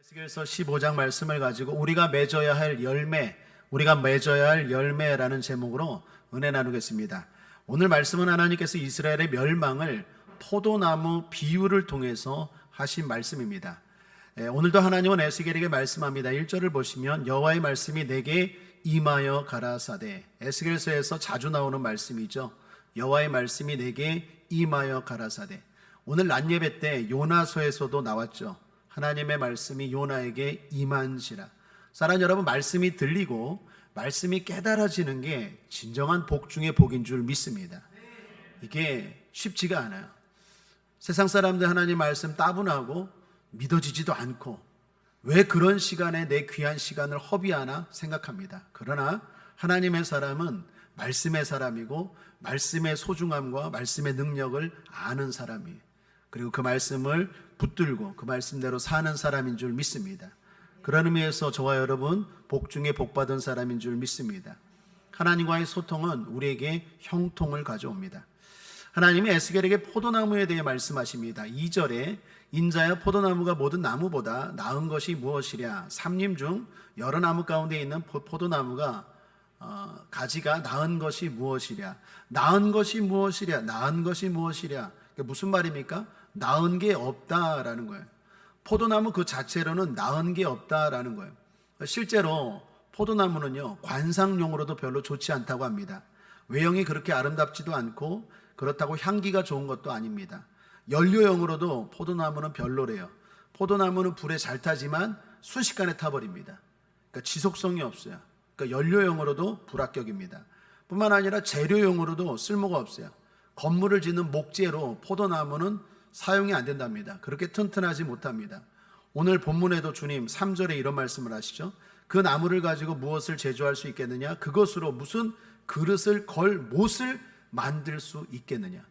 에스겔서 15장 말씀을 가지고 우리가 맺어야 할 열매라는 제목으로 은혜 나누겠습니다. 오늘 말씀은 하나님께서 이스라엘의 멸망을 포도나무 비유를 통해서 하신 말씀입니다. 오늘도 하나님은 에스겔에게 말씀합니다. 1절을 보시면 여호와의 말씀이 내게 임하여 가라사대. 에스겔서에서 자주 나오는 말씀이죠. 여호와의 말씀이 내게 임하여 가라사대. 오늘 낮 예배 때 요나서에서도 나왔죠. 하나님의 말씀이 요나에게 임한시라. 사랑하는 여러분, 말씀이 들리고 말씀이 깨달아지는 게 진정한 복 중의 복인 줄 믿습니다. 이게 쉽지가 않아요. 세상 사람들 하나님 말씀 따분하고 믿어지지도 않고 왜 그런 시간에 내 귀한 시간을 허비하나 생각합니다. 그러나 하나님의 사람은 말씀의 사람이고 말씀의 소중함과 말씀의 능력을 아는 사람이에요. 그리고 그 말씀을 붙들고 그 말씀대로 사는 사람인 줄 믿습니다. 그런 의미에서 저와 여러분 복 중에 복 받은 사람인 줄 믿습니다. 하나님과의 소통은 우리에게 형통을 가져옵니다. 하나님이 에스겔에게 포도나무에 대해 말씀하십니다. 2절에 인자야 포도나무가 모든 나무보다 나은 것이 무엇이랴. 삼림 중 여러 나무 가운데 있는 포도나무가 가지가 나은 것이 무엇이랴. 나은 것이 무엇이랴. 나은 것이 무엇이랴. 무슨 말입니까? 나은 게 없다라는 거예요. 포도나무 그 자체로는 나은 게 없다라는 거예요. 실제로 포도나무는요, 관상용으로도 별로 좋지 않다고 합니다. 외형이 그렇게 아름답지도 않고 그렇다고 향기가 좋은 것도 아닙니다. 연료용으로도 포도나무는 별로래요. 포도나무는 불에 잘 타지만 순식간에 타버립니다. 그러니까 지속성이 없어요. 그러니까 연료용으로도 불합격입니다. 뿐만 아니라 재료용으로도 쓸모가 없어요. 건물을 짓는 목재로 포도나무는 사용이 안 된답니다. 그렇게 튼튼하지 못합니다. 오늘 본문에도 주님 3절에 이런 말씀을 하시죠. 그 나무를 가지고 무엇을 제조할 수 있겠느냐? 그것으로 무슨 그릇을 걸 못을 만들 수 있겠느냐?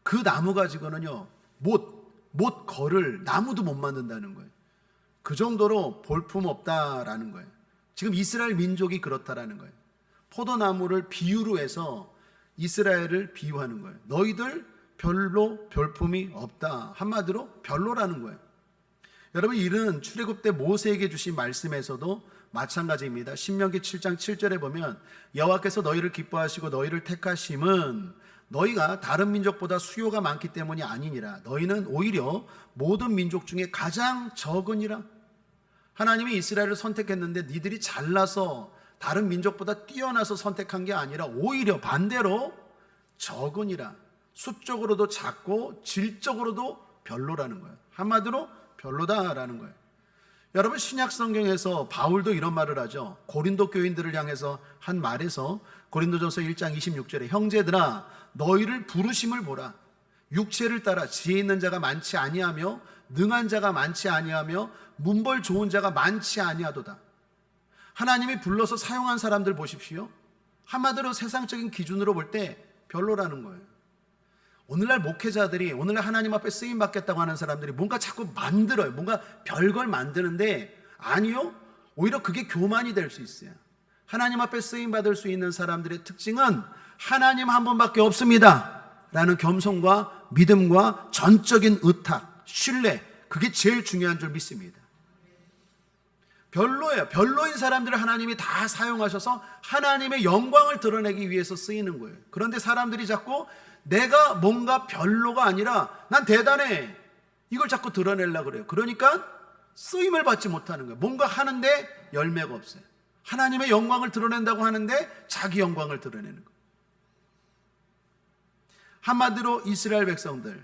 그 나무 가지고는요, 못 걸을 나무도 못 만든다는 거예요. 그 정도로 볼품 없다라는 거예요. 지금 이스라엘 민족이 그렇다라는 거예요. 포도나무를 비유로 해서 이스라엘을 비유하는 거예요. 너희들 별로 별품이 없다. 한마디로 별로라는 거예요. 여러분, 이는 출애굽 때 모세에게 주신 말씀에서도 마찬가지입니다. 신명기 7장 7절에 보면 여호와께서 너희를 기뻐하시고 너희를 택하심은 너희가 다른 민족보다 수요가 많기 때문이 아니니라. 너희는 오히려 모든 민족 중에 가장 적으니라. 하나님이 이스라엘을 선택했는데 니들이 잘나서 다른 민족보다 뛰어나서 선택한 게 아니라 오히려 반대로 적으니라. 수적으로도 작고 질적으로도 별로라는 거예요. 한마디로 별로다라는 거예요. 여러분, 신약 성경에서 바울도 이런 말을 하죠. 고린도 교인들을 향해서 한 말에서 고린도전서 1장 26절에 형제들아 너희를 부르심을 보라. 육체를 따라 지혜 있는 자가 많지 아니하며 능한 자가 많지 아니하며 문벌 좋은 자가 많지 아니하도다. 하나님이 불러서 사용한 사람들 보십시오. 한마디로 세상적인 기준으로 볼 때 별로라는 거예요. 오늘날 목회자들이, 오늘날 하나님 앞에 쓰임 받겠다고 하는 사람들이 뭔가 자꾸 만들어요. 뭔가 별걸 만드는데 아니요, 오히려 그게 교만이 될 수 있어요. 하나님 앞에 쓰임 받을 수 있는 사람들의 특징은 하나님 한 분밖에 없습니다 라는 겸손과 믿음과 전적인 의탁, 신뢰, 그게 제일 중요한 줄 믿습니다. 별로예요. 별로인 사람들을 하나님이 다 사용하셔서 하나님의 영광을 드러내기 위해서 쓰이는 거예요. 그런데 사람들이 자꾸 내가 뭔가 별로가 아니라 난 대단해, 이걸 자꾸 드러내려고 그래요. 그러니까 쓰임을 받지 못하는 거예요. 뭔가 하는데 열매가 없어요. 하나님의 영광을 드러낸다고 하는데 자기 영광을 드러내는 거예요. 한마디로 이스라엘 백성들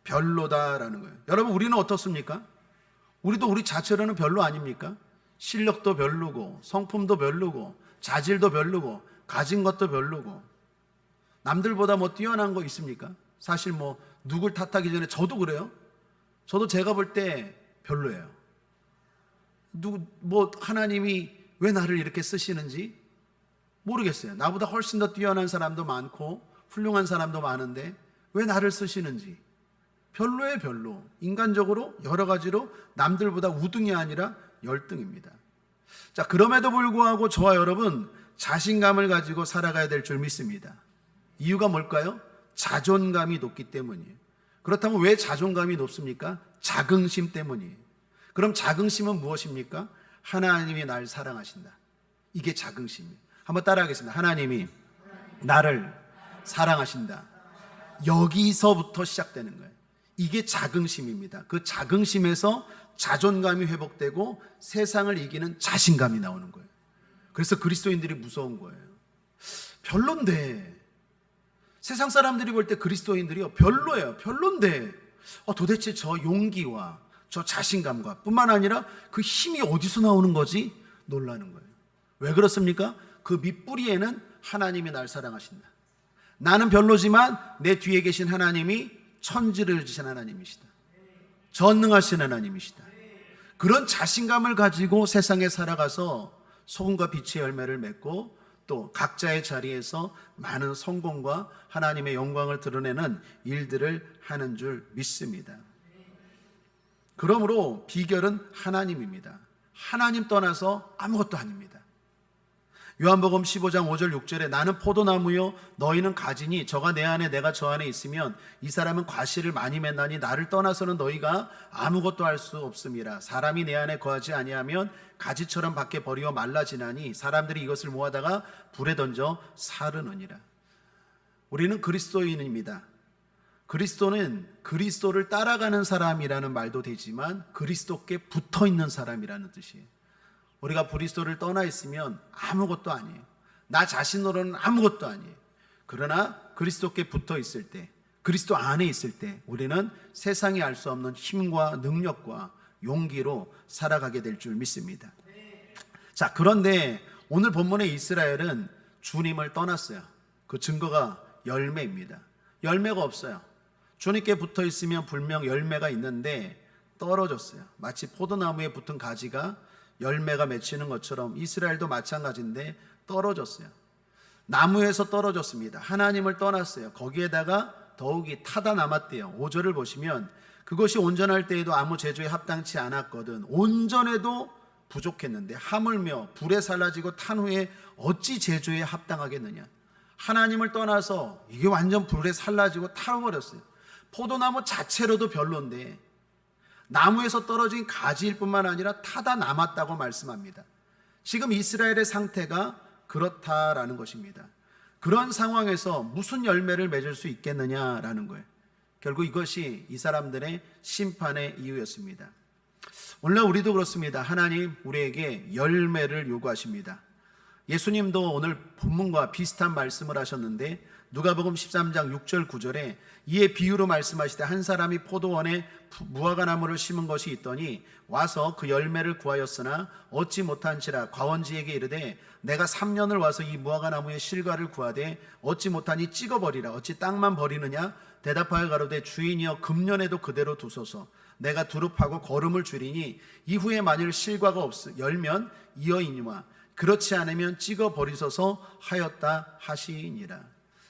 별로다라는 거예요. 여러분, 우리는 어떻습니까? 우리도 우리 자체로는 별로 아닙니까? 실력도 별로고 성품도 별로고 자질도 별로고 가진 것도 별로고 남들보다 뭐 뛰어난 거 있습니까? 사실 뭐 누굴 탓하기 전에 저도 그래요. 저도 제가 볼 때 별로예요. 뭐 하나님이 왜 나를 이렇게 쓰시는지 모르겠어요. 나보다 훨씬 더 뛰어난 사람도 많고 훌륭한 사람도 많은데 왜 나를 쓰시는지 별로예요. 별로. 인간적으로 여러 가지로 남들보다 우등이 아니라 열등입니다. 자, 그럼에도 불구하고 저와 여러분 자신감을 가지고 살아가야 될 줄 믿습니다. 이유가 뭘까요? 자존감이 높기 때문이에요. 그렇다면 왜 자존감이 높습니까? 자긍심 때문이에요. 그럼 자긍심은 무엇입니까? 하나님이 날 사랑하신다. 이게 자긍심이에요. 한번 따라하겠습니다. 하나님이 나를 사랑하신다. 여기서부터 시작되는 거예요. 이게 자긍심입니다. 그 자긍심에서 자존감이 회복되고 세상을 이기는 자신감이 나오는 거예요. 그래서 그리스도인들이 무서운 거예요. 별론데, 세상 사람들이 볼 때 그리스도인들이요 별로예요. 별론데 도대체 저 용기와 저 자신감과 뿐만 아니라 그 힘이 어디서 나오는 거지? 놀라는 거예요. 왜 그렇습니까? 그 밑뿌리에는 하나님이 날 사랑하신다. 나는 별로지만 내 뒤에 계신 하나님이 천지를 지신 하나님이시다. 전능하신 하나님이시다. 그런 자신감을 가지고 세상에 살아가서 소금과 빛의 열매를 맺고 또 각자의 자리에서 많은 성공과 하나님의 영광을 드러내는 일들을 하는 줄 믿습니다. 그러므로 비결은 하나님입니다. 하나님 떠나서 아무것도 아닙니다. 요한복음 15장 5절 6절에 나는 포도나무요 너희는 가지니 저가 내 안에 내가 저 안에 있으면 이 사람은 과실을 많이 맺나니 나를 떠나서는 너희가 아무것도 할 수 없음이라. 사람이 내 안에 거하지 아니하면 가지처럼 밖에 버리어 말라지나니 사람들이 이것을 모아다가 불에 던져 사르느니라. 우리는 그리스도인입니다. 그리스도는 그리스도를 따라가는 사람이라는 말도 되지만 그리스도께 붙어있는 사람이라는 뜻이에요. 우리가 그리스도를 떠나 있으면 아무것도 아니에요. 나 자신으로는 아무것도 아니에요. 그러나 그리스도께 붙어 있을 때, 그리스도 안에 있을 때 우리는 세상이 알 수 없는 힘과 능력과 용기로 살아가게 될 줄 믿습니다. 자, 그런데 오늘 본문의 이스라엘은 주님을 떠났어요. 그 증거가 열매입니다. 열매가 없어요. 주님께 붙어 있으면 분명 열매가 있는데 떨어졌어요. 마치 포도나무에 붙은 가지가 열매가 맺히는 것처럼 이스라엘도 마찬가지인데 떨어졌어요. 나무에서 떨어졌습니다. 하나님을 떠났어요. 거기에다가 더욱이 타다 남았대요. 5절을 보시면 그것이 온전할 때에도 아무 제조에 합당치 않았거든 온전해도 부족했는데 하물며 불에 살라지고 탄 후에 어찌 제조에 합당하겠느냐. 하나님을 떠나서 이게 완전 불에 살라지고 타버렸어요. 포도나무 자체로도 별론데 나무에서 떨어진 가지일 뿐만 아니라 타다 남았다고 말씀합니다. 지금 이스라엘의 상태가 그렇다라는 것입니다. 그런 상황에서 무슨 열매를 맺을 수 있겠느냐라는 거예요. 결국 이것이 이 사람들의 심판의 이유였습니다. 오늘 우리도 그렇습니다. 하나님 우리에게 열매를 요구하십니다. 예수님도 오늘 본문과 비슷한 말씀을 하셨는데 누가복음 13장 6절 9절에 이에 비유로 말씀하시되 한 사람이 포도원에 무화과나무를 심은 것이 있더니 와서 그 열매를 구하였으나 얻지 못한지라 과원지에게 이르되 내가 3년을 와서 이 무화과나무의 실과를 구하되 얻지 못하니 찍어버리라. 어찌 땅만 버리느냐. 대답하여 가로되 주인이여 금년에도 그대로 두소서. 내가 두릅하고 거름을 줄이니 이후에 만일 실과가 열면 이어이니와 그렇지 않으면 찍어버리소서 하였다 하시니라.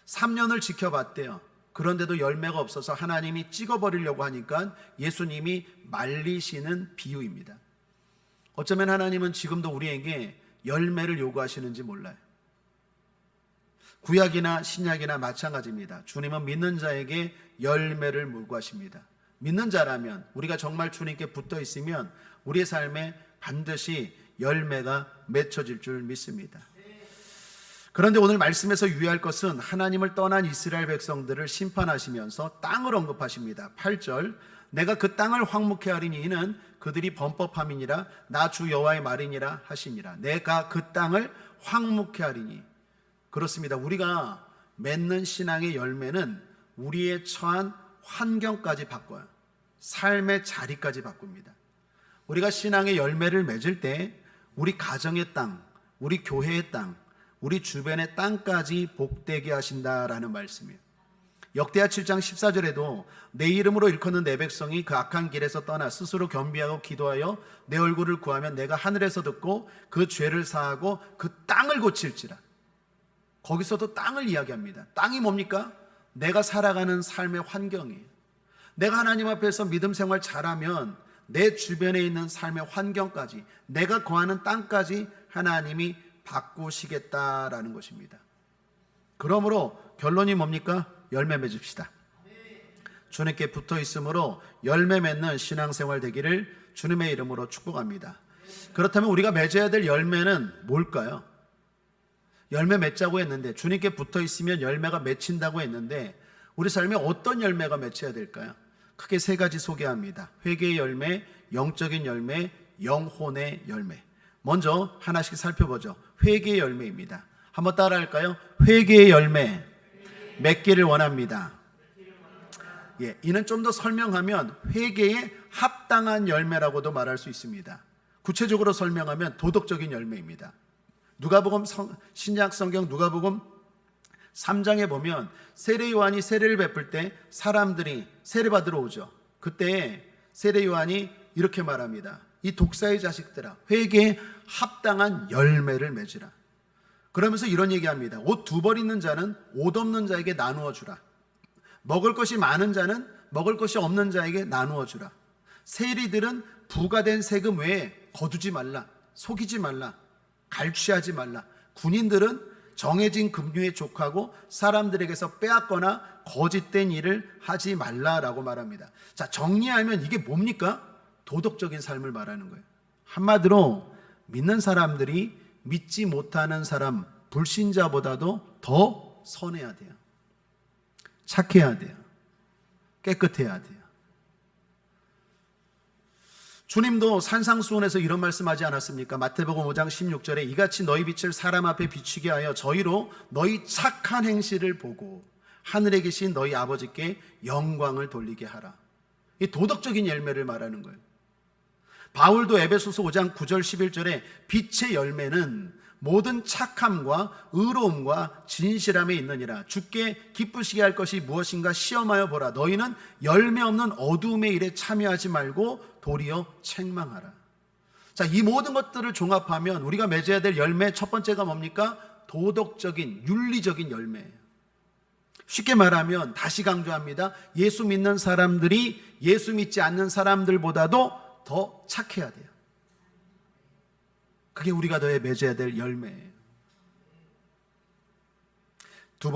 3년을 지켜봤대요. 그런데도 열매가 없어서 하나님이 찍어버리려고 하니까 예수님이 말리시는 비유입니다. 어쩌면 하나님은 지금도 우리에게 열매를 요구하시는지 몰라요. 구약이나 신약이나 마찬가지입니다. 주님은 믿는 자에게 열매를 요구하십니다. 믿는 자라면 우리가 정말 주님께 붙어 있으면 우리의 삶에 반드시 열매가 맺혀질 줄 믿습니다. 그런데 오늘 말씀에서 유의할 것은 하나님을 떠난 이스라엘 백성들을 심판하시면서 땅을 언급하십니다. 8절 내가 그 땅을 황무케 하리니 이는 그들이 범법함이니라 나 주 여호와의 말이니라 하시니라. 내가 그 땅을 황무케 하리니. 그렇습니다. 우리가 맺는 신앙의 열매는 우리의 처한 환경까지 바꿔요. 삶의 자리까지 바꿉니다. 우리가 신앙의 열매를 맺을 때 우리 가정의 땅, 우리 교회의 땅, 우리 주변의 땅까지 복되게 하신다라는 말씀이에요. 역대하 7장 14절에도 내 이름으로 일컫는 내 백성이 그 악한 길에서 떠나 스스로 겸비하고 기도하여 내 얼굴을 구하면 내가 하늘에서 듣고 그 죄를 사하고 그 땅을 고칠지라. 거기서도 땅을 이야기합니다. 땅이 뭡니까? 내가 살아가는 삶의 환경이에요. 내가 하나님 앞에서 믿음 생활 잘하면 내 주변에 있는 삶의 환경까지 내가 거하는 땅까지 하나님이 바꾸시겠다라는 것입니다. 그러므로 결론이 뭡니까? 열매 맺읍시다. 주님께 붙어 있으므로 열매 맺는 신앙생활 되기를 주님의 이름으로 축복합니다. 그렇다면 우리가 맺어야 될 열매는 뭘까요? 열매 맺자고 했는데, 주님께 붙어 있으면 열매가 맺힌다고 했는데, 우리 삶에 어떤 열매가 맺혀야 될까요? 크게 세 가지 소개합니다. 회개의 열매, 영적인 열매, 영혼의 열매. 먼저 하나씩 살펴보죠. 회개의 열매입니다. 한번 따라 할까요? 회개의 열매 맺기를 원합니다. 예, 이는 좀 더 설명하면 회개에 합당한 열매라고도 말할 수 있습니다. 구체적으로 설명하면 도덕적인 열매입니다. 누가복음 신약 성경 누가복음 3장에 보면 세례 요한이 세례를 베풀 때 사람들이 세례 받으러 오죠. 그때 세례 요한이 이렇게 말합니다. 이 독사의 자식들아, 회개에 합당한 열매를 맺으라. 그러면서 이런 얘기합니다. 옷 2벌 있는 자는 옷 없는 자에게 나누어 주라. 먹을 것이 많은 자는 먹을 것이 없는 자에게 나누어 주라. 세리들은 부과된 세금 외에 거두지 말라. 속이지 말라. 갈취하지 말라. 군인들은 정해진 급류에 족하고 사람들에게서 빼앗거나 거짓된 일을 하지 말라라고 말합니다. 자, 정리하면 이게 뭡니까? 도덕적인 삶을 말하는 거예요. 한마디로 믿는 사람들이 믿지 못하는 사람, 불신자보다도 더 선해야 돼요. 착해야 돼요. 깨끗해야 돼요. 주님도 산상수훈에서 이런 말씀하지 않았습니까? 마태복음 5장 16절에 이같이 너희 빛을 사람 앞에 비추게 하여 저희로 너희 착한 행실을 보고 하늘에 계신 너희 아버지께 영광을 돌리게 하라. 이 도덕적인 열매를 말하는 거예요. 바울도 에베소서 5장 9절 11절에 빛의 열매는 모든 착함과 의로움과 진실함에 있느니라. 주께 기쁘시게 할 것이 무엇인가 시험하여 보라. 너희는 열매 없는 어두움의 일에 참여하지 말고 도리어 책망하라. 자, 이 모든 것들을 종합하면 우리가 맺어야 될 열매 첫 번째가 뭡니까? 도덕적인, 윤리적인 열매예요. 쉽게 말하면 다시 강조합니다. 예수 믿는 사람들이 예수 믿지 않는 사람들보다도 더 착해야 돼요. 그게 우리가 더 맺어야 될 열매예요. 두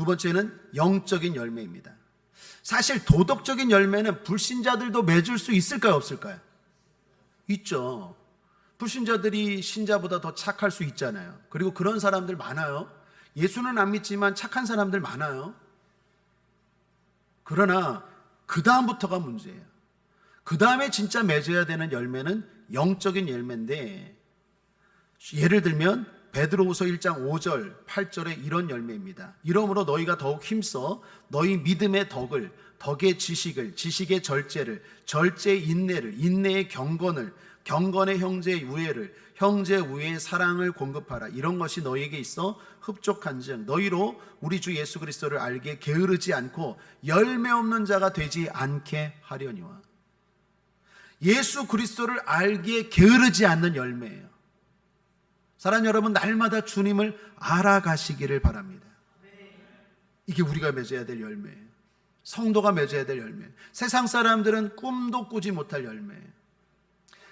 번째는 영적인 열매입니다. 사실 도덕적인 열매는 불신자들도 맺을 수 있을까요, 없을까요? 있죠. 불신자들이 신자보다 더 착할 수 있잖아요. 그리고 그런 사람들 많아요. 예수는 안 믿지만 착한 사람들 많아요. 그러나 그 다음부터가 문제예요. 그 다음에 진짜 맺어야 되는 열매는 영적인 열매인데, 예를 들면 베드로후서 1장 5절 8절에 이런 열매입니다. 이러므로 너희가 더욱 힘써 너희 믿음의 덕을, 덕의 지식을, 지식의 절제를, 절제의 인내를, 인내의 경건을, 경건의 형제의 우애를, 형제의 우애의 사랑을 공급하라. 이런 것이 너희에게 있어 흡족한즉 너희로 우리 주 예수 그리스도를 알게 게으르지 않고 열매 없는 자가 되지 않게 하려니와. 예수 그리스도를 알기에 게으르지 않는 열매예요. 사랑하는 여러분, 날마다 주님을 알아가시기를 바랍니다. 이게 우리가 맺어야 될 열매예요. 성도가 맺어야 될 열매예요. 세상 사람들은 꿈도 꾸지 못할 열매예요.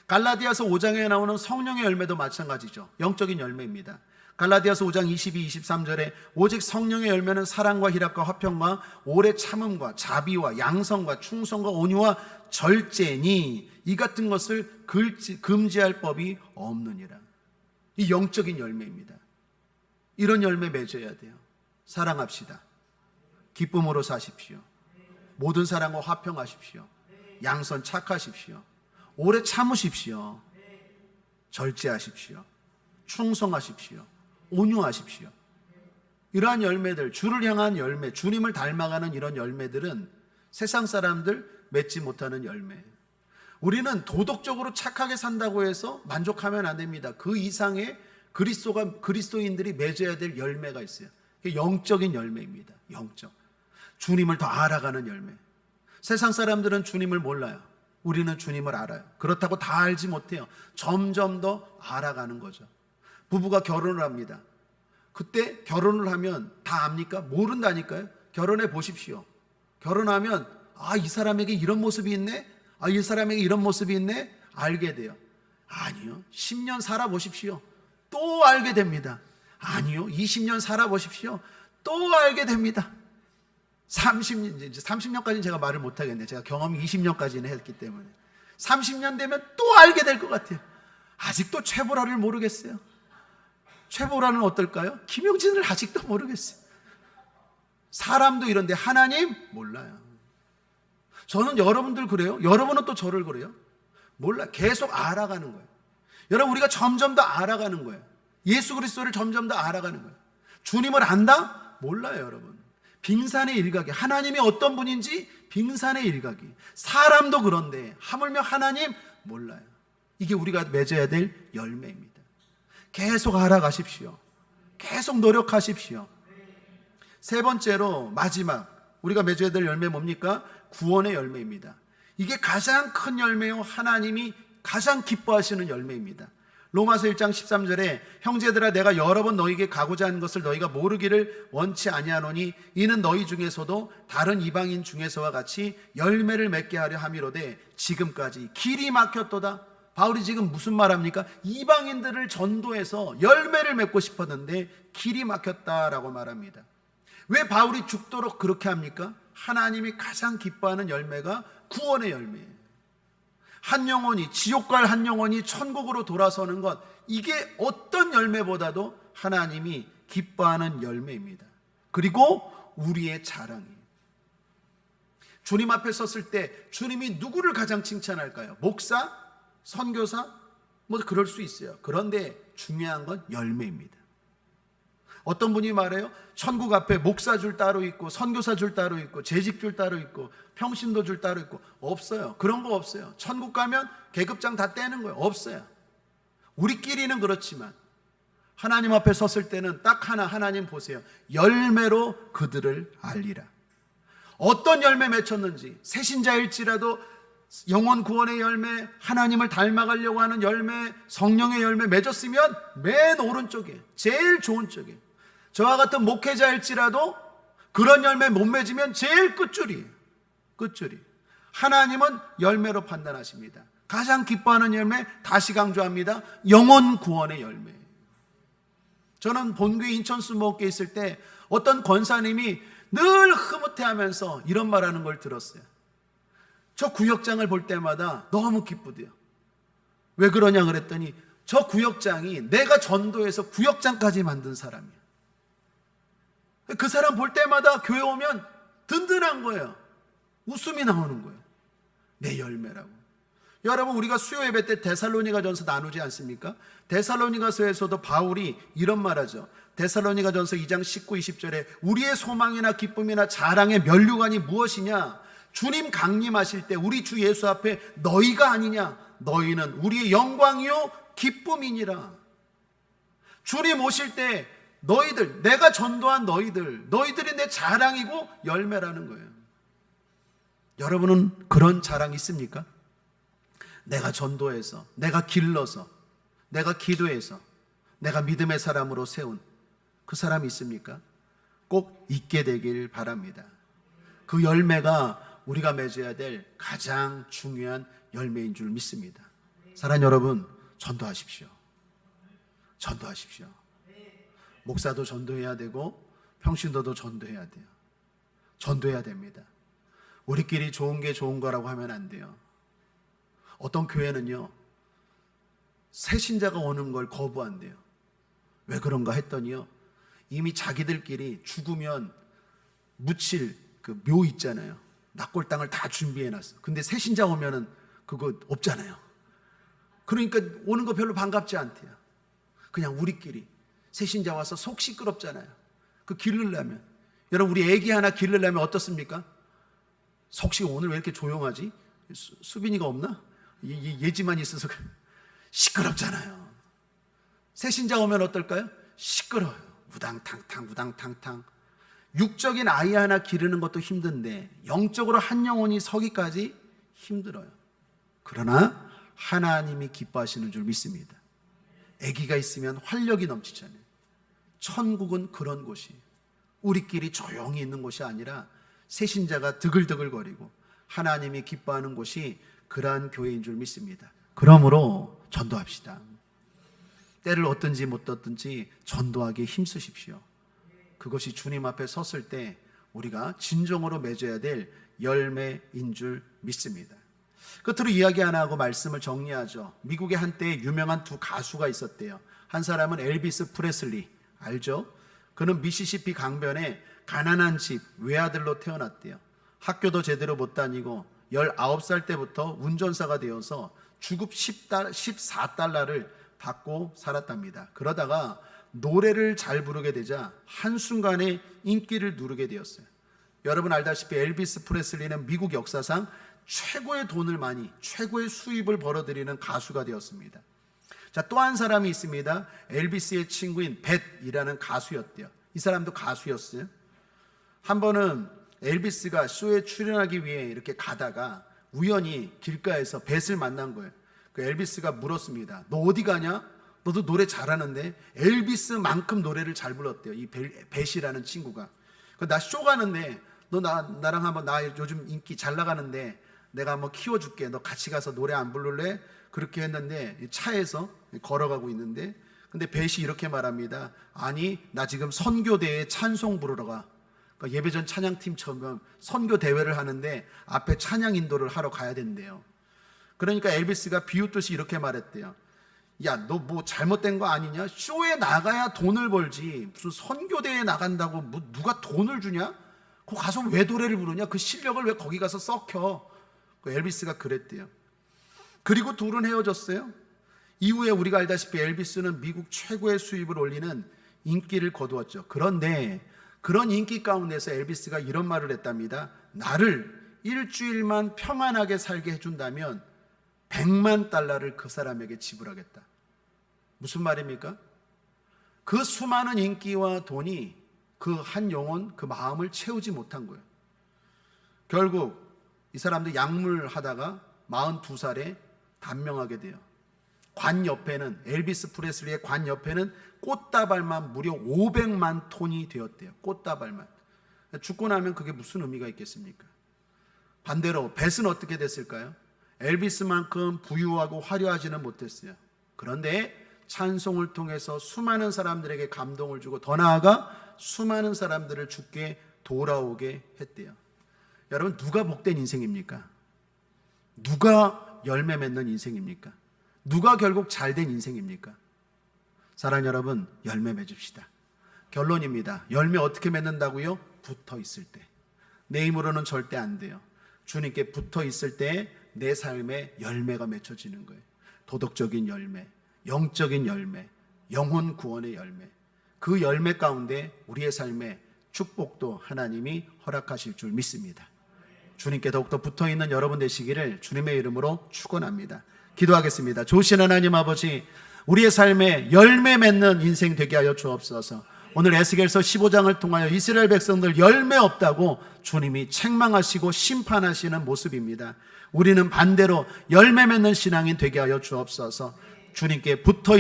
갈라디아서 5장에 나오는 성령의 열매도 마찬가지죠. 영적인 열매입니다. 갈라디아서 5장 22, 23절에 오직 성령의 열매는 사랑과 희락과 화평과 오래 참음과 자비와 양성과 충성과 온유와 절제니 이 같은 것을 금지할 법이 없느니라. 이 영적인 열매입니다. 이런 열매 맺어야 돼요. 사랑합시다. 기쁨으로 사십시오. 모든 사람과 화평하십시오. 양선 착하십시오. 오래 참으십시오. 절제하십시오. 충성하십시오. 온유하십시오. 이러한 열매들, 주를 향한 열매, 주님을 닮아가는 이런 열매들은 세상 사람들 맺지 못하는 열매. 우리는 도덕적으로 착하게 산다고 해서 만족하면 안 됩니다. 그 이상의 그리스도인들이 맺어야 될 열매가 있어요. 영적인 열매입니다. 영적. 주님을 더 알아가는 열매. 세상 사람들은 주님을 몰라요. 우리는 주님을 알아요. 그렇다고 다 알지 못해요. 점점 더 알아가는 거죠. 부부가 결혼을 합니다. 그때 결혼을 하면 다 압니까? 모른다니까요. 결혼해 보십시오. 결혼하면 이 사람에게 이런 모습이 있네? 이 사람에게 이런 모습이 있네? 알게 돼요. 아니요. 10년 살아보십시오. 또 알게 됩니다. 아니요. 20년 살아보십시오. 또 알게 됩니다. 이제 30년까지는 제가 말을 못하겠네. 제가 경험이 20년까지는 했기 때문에. 30년 되면 또 알게 될 것 같아요. 아직도 최보라를 모르겠어요. 최보라는 어떨까요? 김용진을 아직도 모르겠어요. 사람도 이런데 하나님 몰라요. 저는 여러분들 그래요? 여러분은 또 저를 그래요? 몰라. 계속 알아가는 거예요. 여러분, 우리가 점점 더 알아가는 거예요. 예수 그리스도를 점점 더 알아가는 거예요. 주님을 안다? 몰라요, 여러분. 빙산의 일각이, 하나님이 어떤 분인지 빙산의 일각이. 사람도 그런데 하물며 하나님 몰라요. 이게 우리가 맺어야 될 열매입니다. 계속 알아가십시오. 계속 노력하십시오. 세 번째로 마지막 우리가 맺어야 될 열매 뭡니까? 구원의 열매입니다. 이게 가장 큰 열매요. 하나님이 가장 기뻐하시는 열매입니다. 로마서 1장 13절에 형제들아 내가 여러 번 너희에게 가고자 하는 것을 너희가 모르기를 원치 아니하노니 이는 너희 중에서도 다른 이방인 중에서와 같이 열매를 맺게 하려 함이로되 지금까지 길이 막혔도다. 바울이 지금 무슨 말합니까? 이방인들을 전도해서 열매를 맺고 싶었는데 길이 막혔다라고 말합니다. 왜 바울이 죽도록 그렇게 합니까? 하나님이 가장 기뻐하는 열매가 구원의 열매예요. 한 영혼이, 지옥 갈 한 영혼이 천국으로 돌아서는 것, 이게 어떤 열매보다도 하나님이 기뻐하는 열매입니다. 그리고 우리의 자랑이에요. 주님 앞에 섰을 때 주님이 누구를 가장 칭찬할까요? 목사? 선교사? 뭐 그럴 수 있어요. 그런데 중요한 건 열매입니다. 어떤 분이 말해요. 천국 앞에 목사 줄 따로 있고 선교사 줄 따로 있고 재직 줄 따로 있고 평신도 줄 따로 있고 없어요. 그런 거 없어요. 천국 가면 계급장 다 떼는 거예요. 없어요. 우리끼리는 그렇지만 하나님 앞에 섰을 때는 딱 하나, 하나님 보세요. 열매로 그들을 알리라. 어떤 열매 맺혔는지, 새신자일지라도 영혼 구원의 열매, 하나님을 닮아가려고 하는 열매, 성령의 열매 맺었으면 맨 오른쪽에, 제일 좋은 쪽에. 저와 같은 목회자일지라도 그런 열매 못 맺으면 제일 끝줄이에요. 끝줄이. 하나님은 열매로 판단하십니다. 가장 기뻐하는 열매, 다시 강조합니다. 영혼 구원의 열매. 저는 본교회 인천수목교에 있을 때 어떤 권사님이 늘 흐뭇해하면서 이런 말하는 걸 들었어요. 저 구역장을 볼 때마다 너무 기쁘대요. 왜 그러냐 그랬더니 저 구역장이 내가 전도해서 구역장까지 만든 사람이야. 그 사람 볼 때마다 교회 오면 든든한 거예요. 웃음이 나오는 거예요. 내 열매라고. 여러분, 우리가 수요 예배 때 데살로니가전서 나누지 않습니까? 데살로니가서에서도 바울이 이런 말하죠. 데살로니가전서 2장 19, 20절에 우리의 소망이나 기쁨이나 자랑의 면류관이 무엇이냐? 주님 강림하실 때 우리 주 예수 앞에 너희가 아니냐? 너희는 우리의 영광이요 기쁨이니라. 주님 오실 때 너희들, 내가 전도한 너희들이 내 자랑이고 열매라는 거예요. 여러분은 그런 자랑 있습니까? 내가 전도해서, 내가 길러서, 내가 기도해서, 내가 믿음의 사람으로 세운 그 사람이 있습니까? 꼭 있게 되길 바랍니다. 그 열매가 우리가 맺어야 될 가장 중요한 열매인 줄 믿습니다. 사랑하는 여러분, 전도하십시오. 전도하십시오. 목사도 전도해야 되고 평신도도 전도해야 돼요. 전도해야 됩니다. 우리끼리 좋은 게 좋은 거라고 하면 안 돼요. 어떤 교회는요, 새 신자가 오는 걸 거부한대요. 왜 그런가 했더니요, 이미 자기들끼리 죽으면 묻힐 그 묘 있잖아요. 낙골당을 다 준비해놨어. 근데 새 신자 오면은 그거 없잖아요. 그러니까 오는 거 별로 반갑지 않대요. 그냥 우리끼리 새 신자 와서 속 시끄럽잖아요. 그 기르려면, 여러분, 우리 애기 하나 기르려면 어떻습니까? 속시 오늘 왜 이렇게 조용하지? 수빈이가 없나? 예지만 있어서 시끄럽잖아요. 새 신자 오면 어떨까요? 시끄러워요. 우당탕탕 우당탕탕. 육적인 아이 하나 기르는 것도 힘든데 영적으로 한 영혼이 서기까지 힘들어요. 그러나 하나님이 기뻐하시는 줄 믿습니다. 아기가 있으면 활력이 넘치잖아요. 천국은 그런 곳이에요. 우리끼리 조용히 있는 곳이 아니라 새신자가 드글드글거리고 하나님이 기뻐하는 곳이 그러한 교회인 줄 믿습니다. 그러므로 전도합시다. 때를 얻든지 못 얻든지 전도하기에 힘쓰십시오. 그것이 주님 앞에 섰을 때 우리가 진정으로 맺어야 될 열매인 줄 믿습니다. 끝으로 이야기 하나 하고 말씀을 정리하죠. 미국에 한때 유명한 두 가수가 있었대요. 한 사람은 엘비스 프레슬리, 알죠? 그는 미시시피 강변에 가난한 집 외아들로 태어났대요. 학교도 제대로 못 다니고 19살 때부터 운전사가 되어서 주급 14달러를 받고 살았답니다. 그러다가 노래를 잘 부르게 되자 한순간에 인기를 누르게 되었어요. 여러분 알다시피 엘비스 프레슬리는 미국 역사상 최고의 돈을 최고의 수입을 벌어들이는 가수가 되었습니다. 자, 또 한 사람이 있습니다. 엘비스의 친구인 벳이라는 가수였대요. 이 사람도 가수였어요. 한 번은 엘비스가 쇼에 출연하기 위해 이렇게 가다가 우연히 길가에서 벳을 만난 거예요. 그 엘비스가 물었습니다. 너 어디 가냐? 너도 노래 잘하는데. 엘비스만큼 노래를 잘 불렀대요. 이 벳이라는 친구가. 나 쇼 가는데 너 나랑 한번, 나 요즘 인기 잘 나가는데 내가 한번 키워줄게. 너 같이 가서 노래 안 부를래? 그렇게 했는데 차에서 걸어가고 있는데, 근데 벳이 이렇게 말합니다. 아니, 나 지금 선교대에 찬송 부르러 가. 그러니까 예배전 찬양팀처럼 선교 대회를 하는데 앞에 찬양 인도를 하러 가야 된대요. 그러니까 엘비스가 비웃듯이 이렇게 말했대요. 야, 너 뭐 잘못된 거 아니냐? 쇼에 나가야 돈을 벌지. 무슨 선교대회에 나간다고 뭐 누가 돈을 주냐? 거 가서 왜 노래를 부르냐? 그 실력을 왜 거기 가서 썩혀? 그 엘비스가 그랬대요. 그리고 둘은 헤어졌어요. 이후에 우리가 알다시피 엘비스는 미국 최고의 수입을 올리는 인기를 거두었죠. 그런데 그런 인기 가운데서 엘비스가 이런 말을 했답니다. 나를 일주일만 평안하게 살게 해준다면 100만 달러를 그 사람에게 지불하겠다. 무슨 말입니까? 그 수많은 인기와 돈이 그 한 영혼, 그 마음을 채우지 못한 거예요. 결국 이 사람도 약물하다가 42살에 단명하게 돼요. 관 옆에는, 엘비스 프레슬리의 관 옆에는 꽃다발만 무려 500만 톤이 되었대요. 꽃다발만. 죽고 나면 그게 무슨 의미가 있겠습니까? 반대로 벳은 어떻게 됐을까요? 엘비스만큼 부유하고 화려하지는 못했어요. 그런데 찬송을 통해서 수많은 사람들에게 감동을 주고, 더 나아가 수많은 사람들을 주께 돌아오게 했대요. 여러분, 누가 복된 인생입니까? 누가 열매 맺는 인생입니까? 누가 결국 잘된 인생입니까? 사랑하는 여러분, 열매 맺읍시다. 결론입니다. 열매 어떻게 맺는다고요? 붙어 있을 때. 내 힘으로는 절대 안 돼요. 주님께 붙어 있을 때 내 삶에 열매가 맺혀지는 거예요. 도덕적인 열매, 영적인 열매, 영혼 구원의 열매. 그 열매 가운데 우리의 삶에 축복도 하나님이 허락하실 줄 믿습니다. 주님께 더욱더 붙어있는 여러분 되시기를 주님의 이름으로 축원합니다. 기도하겠습니다. 좋으신 하나님 아버지, 우리의 삶에 열매 맺는 인생 되게 하여 주옵소서. 오늘 에스겔서 15장을 통하여 이스라엘 백성들 열매 없다고 주님이 책망하시고 심판하시는 모습입니다. 우리는 반대로 열매 맺는 신앙인 되게 하여 주옵소서. 주님께 붙어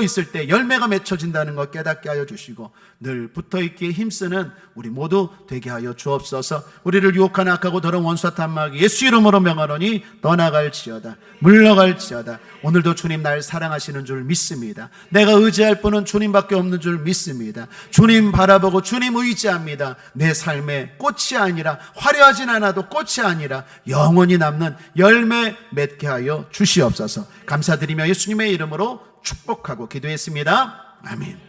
있을 때 열매가 맺혀진다는 것 깨닫게 하여 주시고, 늘 붙어 있기에 힘쓰는 우리 모두 되게 하여 주옵소서. 우리를 유혹하는 악하고 더러운 원수와 탐마귀 예수 이름으로 명하노니 떠나갈지어다, 물러갈지어다. 오늘도 주님 날 사랑하시는 줄 믿습니다. 내가 의지할 분은 주님밖에 없는 줄 믿습니다. 주님 바라보고 주님 의지합니다. 내 삶에 꽃이 아니라, 화려하진 않아도 꽃이 아니라 영원히 남는 열매 맺게 하여 주시옵소서. 감사드리며 예수님의 이름으로 축복하고 기도했습니다. 아멘.